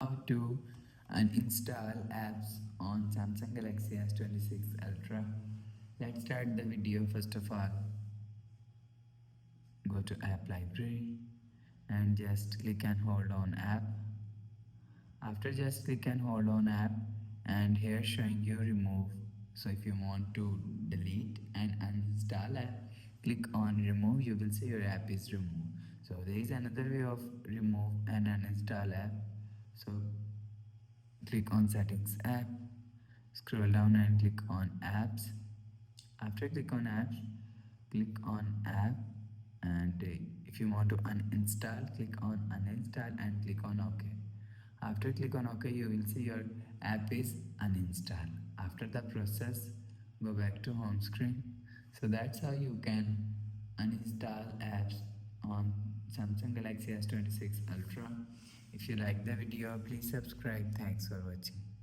how to uninstall apps on Samsung Galaxy S26 Ultra. Let's start the video. First of all, go to app library and just click and hold on app. After just click and hold on app, and here showing you remove. So if you want to delete and uninstall app, click on remove. You will see your app is removed. So there is another way of remove and uninstall app. So click on settings app, scroll down and click on apps. After click on apps, click on app, and if you want to uninstall, click on uninstall and click on ok. After click on ok, you will see your app is uninstalled. After the process, go back to home screen. So that's how you can uninstall apps on Samsung Galaxy S26 Ultra. If you like the video, please subscribe. Thanks for watching.